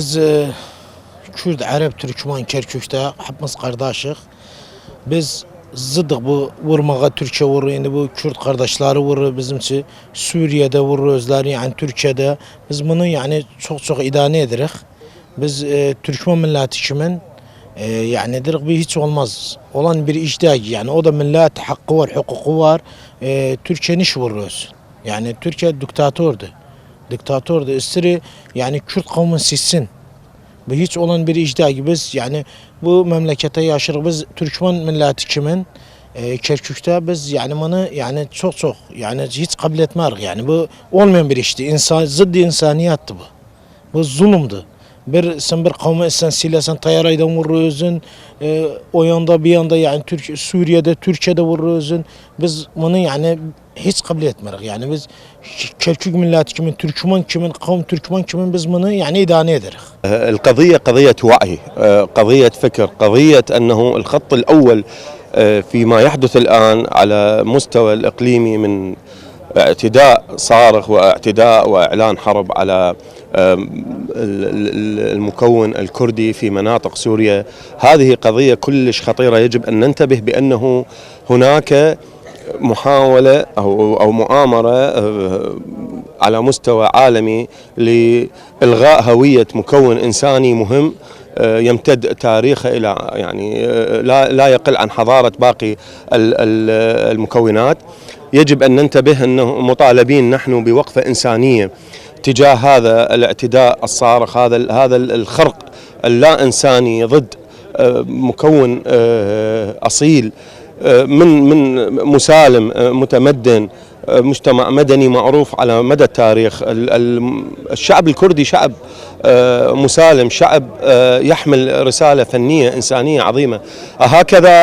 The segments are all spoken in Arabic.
Biz Kürt, Arap, Türkmen, Kerkük'te hepimiz kardeşik. Biz zıddık bu vurmağa Türkiye vurur. Yani bu Kürt kardeşleri vurur bizimki. Suriye'de vurur özleri yani Türkiye'de. Biz bunu yani çok idare ederiz. Biz Türkmen milleti kimin yani dedik bir hiç olmaz. Olan bir iştihak yani o da millet hakkı var, hukuku var. Türkiye'nin iş vururuz. Yani Türkiye diktatördü. Diktatördü. İstiri yani Kürt kavmin silsin. Bu hiç olan bir icra biz yani bu memlekete yaşarız biz Türkmen milleti kimin Kerkük'te biz yani bunu yani çok yani hiç kabul etmiyoruz yani bu olmayan bir işti zıddı insaniyetti bu. Bu zulümdü. Sen bir kavmi sen silesen tayyaraydan vurursun o yanda bir yanda yani Suriye'de Türkiye'de vurursun biz bunu yani hiç kabul etmiyoruz yani biz Kerkük milleti kimin Türkmen kimin kavim Türkmen kimin biz bunu yani idare ederiz. القضية قضية وعي، قضية فكر، قضية أنه الخط الأول فيما يحدث الآن على مستوى الإقليمي من اعتداء صارخ واعتداء وإعلان حرب على المكون الكردي في مناطق سوريا. هذه قضية كلش خطيرة، يجب أن ننتبه بأنه هناك محاولة أو مؤامرة على مستوى عالمي لإلغاء هوية مكون إنساني مهم يمتد تاريخه إلى يعني لا يقل عن حضارة باقي المكونات. يجب أن ننتبه أنه مطالبين نحن بوقفة إنسانية تجاه هذا الاعتداء الصارخ، هذا الخرق اللا إنساني ضد مكون أصيل من مسالم متمدن مجتمع مدني معروف على مدى التاريخ. الشعب الكردي شعب مسالم، شعب يحمل رسالة فنية إنسانية عظيمة. هكذا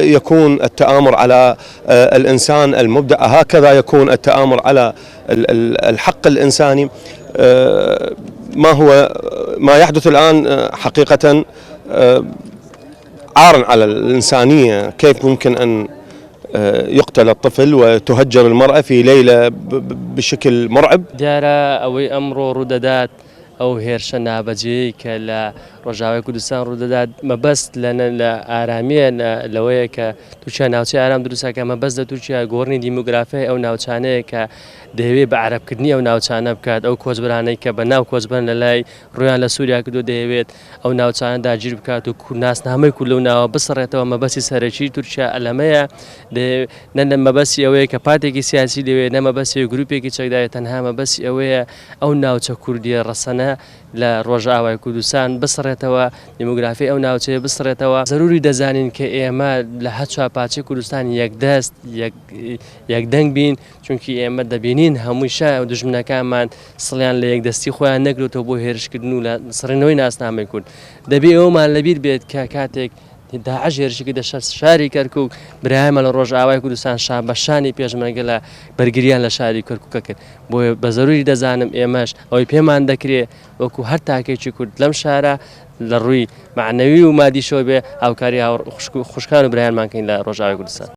يكون التآمر على الإنسان المبدع، هكذا يكون التآمر على الحق الإنساني. ما يحدث الآن حقيقة عار على الإنسانية. كيف ممكن أن يقتل الطفل وتهجر المرأة في ليلة بشكل مرعب؟ دیارە ئەوەی ئەمڕۆ ڕوودەدات ئەو هێرشە نابەجێی کە لە ڕۆژاوای کوردستان ڕوودەدات مەبەست لە ئارامیە لەوەیە کە تورکیا ناوچەی ئارام دروستەکە مەبەست لە تورکیا گۆڕنی دیموگرافیای ئەو ناوچانەیە کە دەیەوێت بە عەرەبکردنی ئەو ناوچانە بکات. ئەو کۆچبەرانەی کە بەناو کۆچبەرن لە لای ڕویان لە سووریا کردو دەیەوێت ئەو ناوچانە داگیر بکات و ناسنامەی کورد لەو ناوە بسڕێتەوە. مەبەستی سەرەکی تورکیا ئەلەمەیە، نە مەبەستی ئەوەیە کە پارتێکی سیاسی دەوێت، نە مەبەستی گروپێکی چەکدایە، تەنها مەبەستی ئەوەیە ئەو ناوچە کوردیە ڕەسەنە لە ڕۆژئاوای کوردستان بسڕێتەوە، دیموگرافی ئەو ناوچەیە بسڕێتەوە. ضروری دەزانین کە ئێمە لە هەچوا پاچەی کوردستان یەکدەست یەکدەنگ بین، چونکی ئێمە دەبینین هەمووی شایە و دژمنەکانمان سڵیان لە یەکدەستی خۆیان نەگرێتەوە بۆ هێرشکردن و لە سڕێنەوەی ناسنامەی کورد. دەبێ ئەومان لەبیر بێت کە کاتێک داعش هێرشی کردە شاری کەرکووک برایمە لە ڕۆژئاوای کوردستان بەشانی پێشمەرگە لە بەرگریان لە شاری کەرکووکە کرد. بۆیە بە زەروری دەزانم ئێمەش ئەوەی پێمان دەکرێت وەکو هەر تاکێکی کورد لەم شارە لە ڕووی معنەوی و مادیشەوە بێ هاوکاری خوشکان و برایانمانکەین لە ڕۆژئاوای کوردستان.